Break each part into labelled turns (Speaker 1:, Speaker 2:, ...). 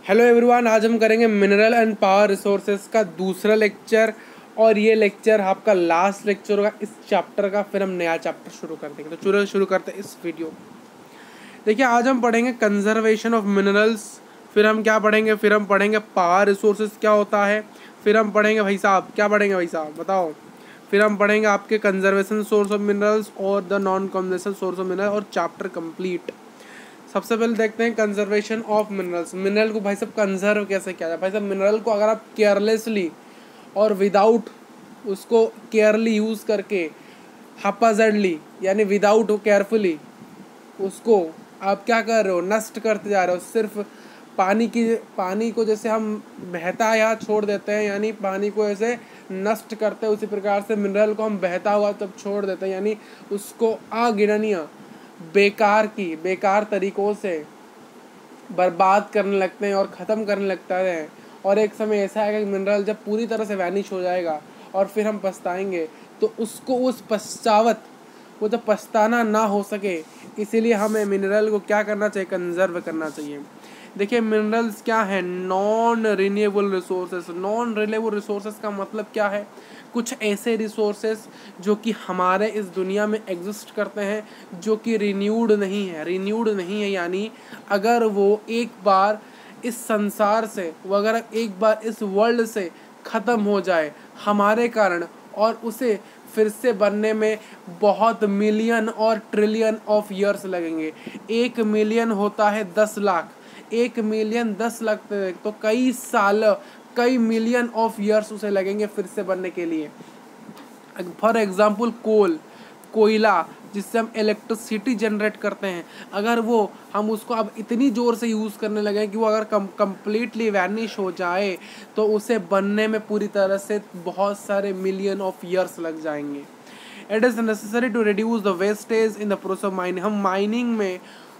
Speaker 1: Hello everyone, आज हम करेंगे मिनरल एंड पावर रिसोर्सेज का दूसरा लेक्चर। और ये लेक्चर आपका लास्ट लेक्चर होगा इस चैप्टर का। फिर हम नया चैप्टर शुरू कर देंगे। तो चलो शुरू करते हैं इस वीडियो। देखिए, आज हम पढ़ेंगे कंजर्वेशन ऑफ मिनरल्स। फिर हम क्या पढ़ेंगे? फिर हम पढ़ेंगे पावर रिसोर्सेज क्या होता है। फिर हम पढ़ेंगे भाई साहब, क्या पढ़ेंगे भाई साहब बताओ? फिर हम पढ़ेंगे आपके कंजर्वेशन सोर्स ऑफ मिनरल्स और the non conservation source of mineral और चैप्टर कंप्लीट। सबसे पहले देखते हैं कंजर्वेशन ऑफ मिनरल्स। मिनरल को भाई साहब कंजर्व कैसे किया जाए? भाई साहब, मिनरल को अगर आप केयरलेसली और विदाउट उसको केयरली यूज़ करके, हापाजर्डली यानी विदाउट केयरफुली उसको आप क्या कर रहे हो? नष्ट करते जा रहे हो। सिर्फ पानी को जैसे हम बहता या छोड़ देते हैं, यानी पानी को ऐसे नष्ट करते हैं, उसी प्रकार से मिनरल को हम बहता हुआ तब छोड़ देते हैं, यानी उसको अगिननीय बेकार तरीकों से बर्बाद करने लगते हैं और ख़त्म करने लगता है। और एक समय ऐसा आएगा कि मिनरल जब पूरी तरह से वैनिश हो जाएगा और फिर हम पछताएंगे, तो उसको उस पश्चावत वो जब पछताना ना हो सके, इसीलिए हमें मिनरल को क्या करना चाहिए? कंजर्व करना चाहिए। देखिए, मिनरल्स क्या है? Non renewable resources. Non renewable resources का मतलब क्या है? कुछ ऐसे रिसोर्सेस जो कि हमारे इस दुनिया में एग्जिस्ट करते हैं, जो कि रिन्यूड नहीं है, यानी अगर वो एक बार इस संसार से, वो अगर एक बार इस वर्ल्ड से ख़त्म हो जाए हमारे कारण, और उसे फिर से बनने में बहुत मिलियन और ट्रिलियन ऑफ ईयर्स लगेंगे। 1 मिलियन होता है 10 लाख, 1 मिलियन 10 लाख, तो कई साल, कई मिलियन ऑफ ईयर्स उसे लगेंगे फिर से बनने के लिए। फॉर एग्जाम्पल कोयला जिससे हम इलेक्ट्रिसिटी जनरेट करते हैं, अगर वो हम उसको अब इतनी ज़ोर से यूज़ करने लगे कि वो अगर कम्प्लीटली वैनिश हो जाए, तो उसे बनने में पूरी तरह से बहुत सारे मिलियन ऑफ ईयर्स लग जाएंगे। It is necessary to reduce the wastage in the process of mining. हम माइनिंग में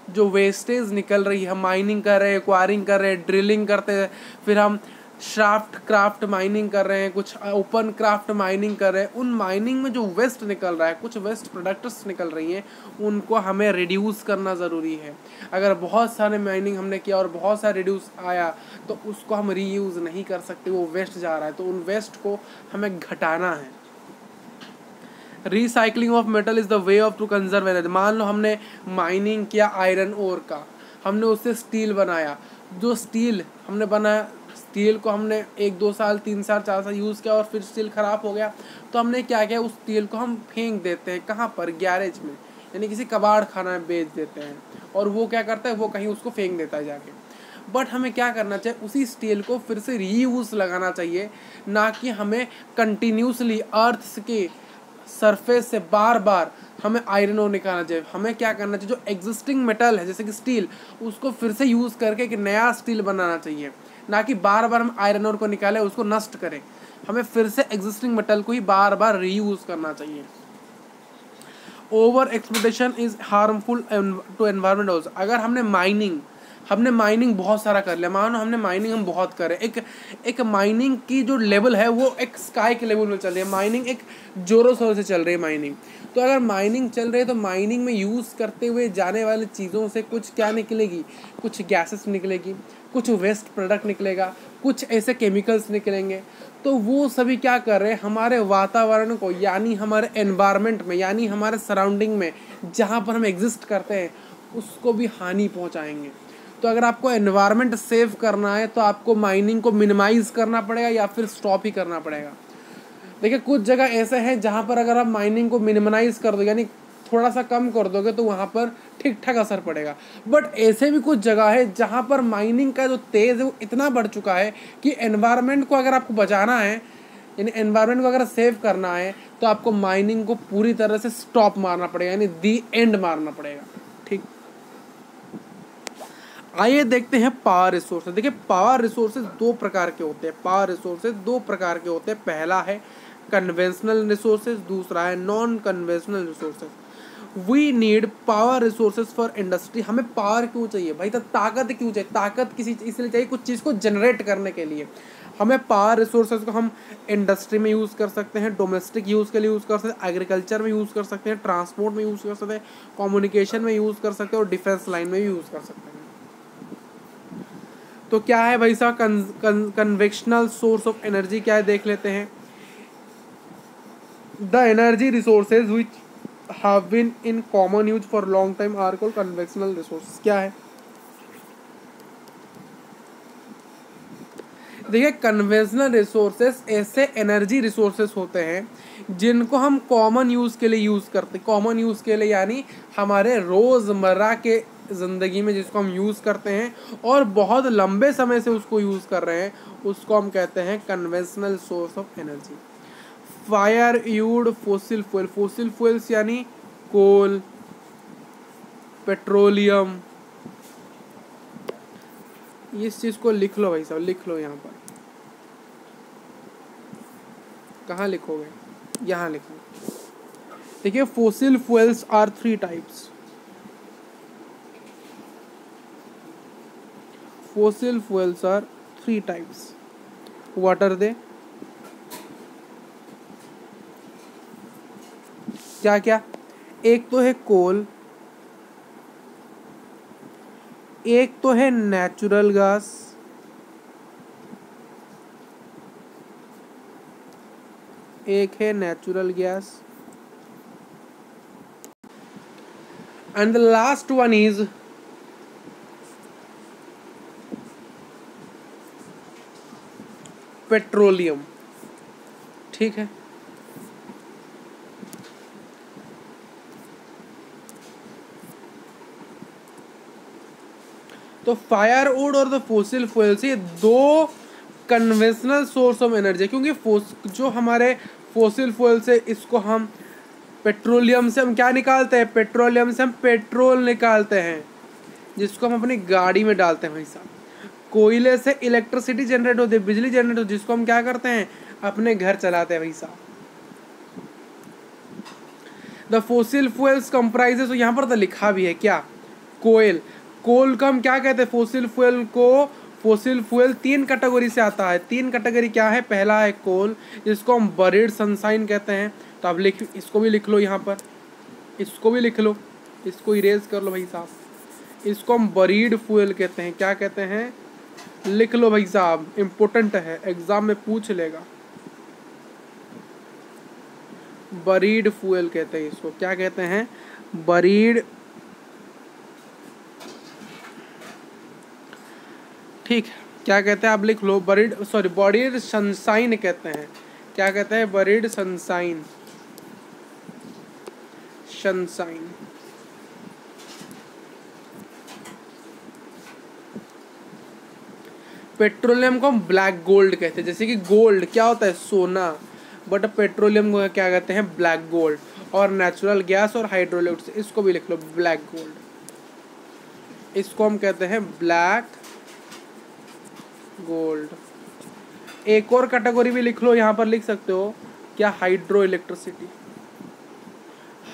Speaker 1: जो वेस्टेज निकल रही है, हम माइनिंग कर रहे हैं, एक्वायरिंग कर रहे हैं, ड्रिलिंग करते हैं, फिर हम क्राफ्ट माइनिंग कर रहे हैं, कुछ ओपन क्राफ्ट माइनिंग कर रहे हैं। उन माइनिंग में जो वेस्ट निकल रहा है, कुछ वेस्ट प्रोडक्ट्स निकल रही हैं, उनको हमें रिड्यूस करना ज़रूरी है। अगर बहुत सारे माइनिंग हमने किया और बहुत सारा रिड्यूस आया, तो उसको हम रीयूज़ नहीं कर सकते, वो वेस्ट जा रहा है, तो उन वेस्ट को हमें घटाना है। Recycling of metal is the way of to conserve energy. मान लो हमने माइनिंग किया आयरन ओर का, हमने उससे स्टील बनाया। जो स्टील हमने बनाया, स्टील को हमने 1-2 साल 3 साल 4 साल यूज़ किया और फिर स्टील ख़राब हो गया, तो हमने क्या किया? उस स्टील को हम फेंक देते हैं। कहाँ पर? गैरेज में, यानी किसी कबाड़ खाना में बेच देते हैं, और वो क्या करता है? वो कहीं उसको फेंक देता है जाके। बट हमें क्या करना चाहिए? उसी स्टील को फिर से रीयूज़ लगाना चाहिए, ना कि हमें कंटिन्यूसली अर्थ के सरफेस से बार बार हमें आयरन ओर निकालना चाहिए। हमें क्या करना चाहिए? जो एग्जिस्टिंग मेटल है जैसे कि स्टील, उसको फिर से यूज़ करके एक नया स्टील बनाना चाहिए, ना कि बार बार हम आयरन ओर को निकालें, उसको नष्ट करें। हमें फिर से एग्जिस्टिंग मेटल को ही बार बार रीयूज़ करना चाहिए। Over exploitation is harmful to environment also. अगर हमने माइनिंग बहुत सारा कर लिया, मानो हमने माइनिंग हम बहुत करें, एक माइनिंग की जो लेवल है वो एक स्काई के लेवल में चल रही है, माइनिंग एक जोरों शोरों से चल रही है माइनिंग। तो अगर माइनिंग चल रही है, तो माइनिंग में यूज़ करते हुए जाने वाली चीज़ों से कुछ क्या निकलेगी? कुछ गैसेस निकलेगी, कुछ वेस्ट प्रोडक्ट निकलेगा, कुछ ऐसे केमिकल्स निकलेंगे। तो वो सभी क्या कर रहे हैं? हमारे वातावरण को, यानी हमारे एनवायरनमेंट में, यानी हमारे सराउंडिंग में जहाँ पर हम एग्जिस्ट करते हैं, उसको भी हानि पहुँचाएंगे। तो अगर आपको एनवायरनमेंट सेव करना है, तो आपको माइनिंग को मिनिमाइज़ करना पड़ेगा या फिर स्टॉप ही करना पड़ेगा। देखिए, कुछ जगह ऐसे हैं जहाँ पर अगर आप माइनिंग को मिनिमाइज़ कर दो, यानी थोड़ा सा कम कर दोगे, तो वहाँ पर ठीक ठाक असर पड़ेगा। बट ऐसे भी कुछ जगह है जहाँ पर माइनिंग का जो तेज़ है वो इतना बढ़ चुका है कि एनवायरनमेंट को अगर आपको बचाना है, यानी एनवायरनमेंट को अगर सेव करना है, तो आपको माइनिंग को पूरी तरह से स्टॉप मारना पड़ेगा, यानी दी एंड मारना पड़ेगा। ठीक, आइए देखते हैं पावर रिसोर्सेज। देखिए, पावर रिसोर्सेज दो प्रकार के होते हैं। पहला है कन्वेंशनल रिसोर्सेज, दूसरा है non conventional resources. We need power resources for industry. हमें पावर क्यों चाहिए भाई? तो ताकत क्यों चाहिए? ताकत किसी इसलिए चाहिए, कुछ चीज़ को जनरेट करने के लिए। हमें पावर रिसोर्सेज को हम इंडस्ट्री में यूज़ कर सकते हैं, डोमेस्टिक यूज़ के लिए यूज़ कर सकते हैं, एग्रीकल्चर में यूज़ कर सकते हैं, ट्रांसपोर्ट में यूज़ कर सकते हैं, कम्युनिकेशन में यूज़ कर सकते हैं, और डिफेंस लाइन में यूज़ कर सकते हैं। तो क्या है भाई साहब कन्वेक्शनल सोर्स ऑफ एनर्जी क्या है देख लेते हैं। The energy resources which have been in common use for long time are called conventional resources. क्या है, देखिए कन्वेंशनल रिसोर्सेस ऐसे एनर्जी रिसोर्सेस होते हैं जिनको हम कॉमन यूज़ के लिए यूज़ करते हैं। कॉमन यूज़ के लिए यानी हमारे रोज़मर्रा के ज़िंदगी में जिसको हम यूज़ करते हैं और बहुत लंबे समय से उसको यूज़ कर रहे हैं, उसको हम कहते हैं conventional source of energy. Fire you'd fossil fuel, fossil fuels यानी कोल, पेट्रोलियम, इस चीज़ को लिख लो भाई साहब, लिख लो यहाँ पर। कहाँ लिखोगे, यहाँ लिखो। देखिए fossil fuels are 3 types. Fossil fuels are 3 types. What are they, क्या क्या? एक तो है कोल, एक तो है नेचुरल गैस, एक है natural gas, and the last one is petroleum. ठीक है, तो फायरवुड और द फोसिल फ्यूल्स ये 2 कन्वेंशनल सोर्स ऑफ एनर्जी है, क्योंकि जो हमारे फोसिल फ्यूल्स है इसको हम पेट्रोलियम से हम क्या निकालते हैं, पेट्रोलियम से हम पेट्रोल निकालते हैं जिसको हम अपनी गाड़ी में डालते हैं भाई साहब। कोयले से इलेक्ट्रिसिटी जनरेट होती है, बिजली जनरेट होती है, जिसको हम क्या करते हैं, अपने घर चलाते हैं भाई साहब। द फोसिल फ्यूल्स कंप्राइजेस, तो यहाँ पर तो लिखा भी है क्या, कोयल। कोल को हम क्या कहते हैं, फोसिल फ्यूल को, फोसिल फ्यूल 3 कैटेगरी से आता है। 3 कैटेगरी क्या है, पहला है कोल जिसको हम बरीड सनशाइन कहते हैं। तो आप इसको भी लिख लो यहाँ पर, इसको भी लिख लो, इसको इरेज कर लो भाई साहब। इसको हम बरीड फ्यूल कहते हैं। क्या कहते हैं, लिख लो भाई साहब, इम्पोर्टेंट है, एग्जाम में पूछ लेगा। बरीड फ्यूल कहते हैं इसको, क्या कहते हैं, बरीड। ठीक है, क्या कहते हैं आप लिख लो, बरीड, सॉरी बरीड सनशाइन कहते हैं। क्या कहते हैं, बरीड सनशाइन, सनशाइन। पेट्रोलियम को हम ब्लैक गोल्ड कहते हैं। जैसे कि गोल्ड क्या होता है, सोना, बट पेट्रोलियम को क्या कहते हैं, ब्लैक गोल्ड। और नेचुरल गैस और हाइड्रोलिक्स, इसको भी लिख लो ब्लैक गोल्ड, इसको हम कहते हैं ब्लैक गोल्ड। एक और कैटेगरी भी लिख लो, यहाँ पर लिख सकते हो क्या, हाइड्रो इलेक्ट्रिसिटी।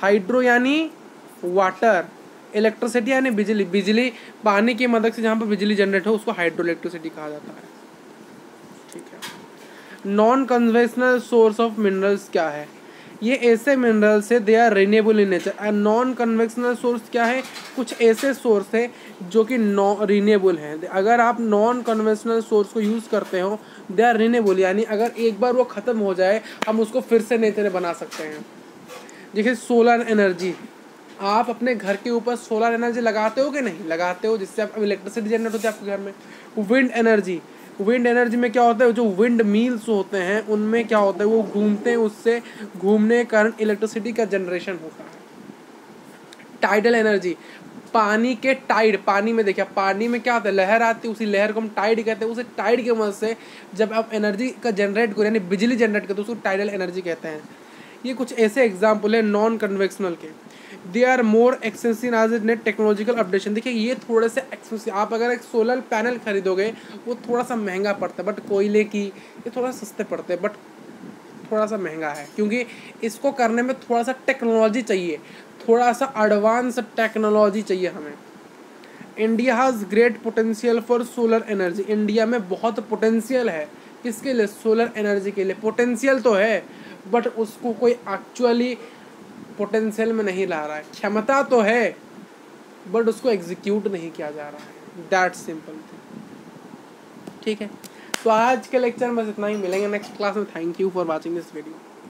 Speaker 1: हाइड्रो यानी वाटर, इलेक्ट्रिसिटी यानी बिजली, बिजली पानी की मदद से जहाँ पर बिजली जनरेट हो उसको हाइड्रो इलेक्ट्रिसिटी कहा जाता है। ठीक है, non conventional source of minerals क्या है, ये ऐसे मिनरल्स है they are renewable in nature. And non conventional source क्या है, कुछ ऐसे सोर्स है जो कि रिन्यूएबल हैं। अगर आप नॉन कन्वेंशनल सोर्स को यूज़ करते हो, दे आर रिन्यूएबल, यानी अगर एक बार वो ख़त्म हो जाए हम उसको फिर से नए तरह बना सकते हैं। देखिए सोलर एनर्जी, आप अपने घर के ऊपर सोलर एनर्जी लगाते हो कि नहीं लगाते हो, जिससे आप इलेक्ट्रिसिटी जनरेट होती है आपके घर में। विंड एनर्जी, विंड एनर्जी में क्या होता है, जो विंड मिल्स होते हैं उनमें क्या होता है, वो घूमते हैं, उससे घूमने के कारण इलेक्ट्रिसिटी का जनरेशन होता है। टाइडल एनर्जी, पानी के टाइड, पानी में देखिए पानी में क्या होता है, लहर आती है, उसी लहर को हम टाइड कहते हैं। उसे टाइड की मदद से जब आप एनर्जी का जनरेट करो यानी बिजली जनरेट करते हो उसको टाइडल एनर्जी कहते हैं। ये कुछ ऐसे एग्जाम्पल है नॉन कन्वेक्शनल के। They are more expensive as need technological updation. देखिए ये थोड़े से एक्सपेंसिव, आप अगर एक सोलर पैनल खरीदोगे वो थोड़ा सा महंगा पड़ता है, बट कोयले की ये थोड़ा सस्ते पड़ते हैं, बट थोड़ा सा महंगा है क्योंकि इसको करने में थोड़ा सा टेक्नोलॉजी चाहिए, थोड़ा सा एडवांस टेक्नोलॉजी चाहिए हमें। India has great potential for solar energy. India में बहुत पोटेंशियल है, किसके लिए, सोलर एनर्जी के लिए। पोटेंशियल तो है बट उसको कोई एक्चुअली पोटेंशियल में नहीं ला रहा है। क्षमता तो है बट उसको एग्जीक्यूट नहीं किया जा रहा है, दैट सिंपल थिंग। ठीक है, तो आज के लेक्चर में बस इतना ही, मिलेंगे नेक्स्ट क्लास में। Thank you for watching this video.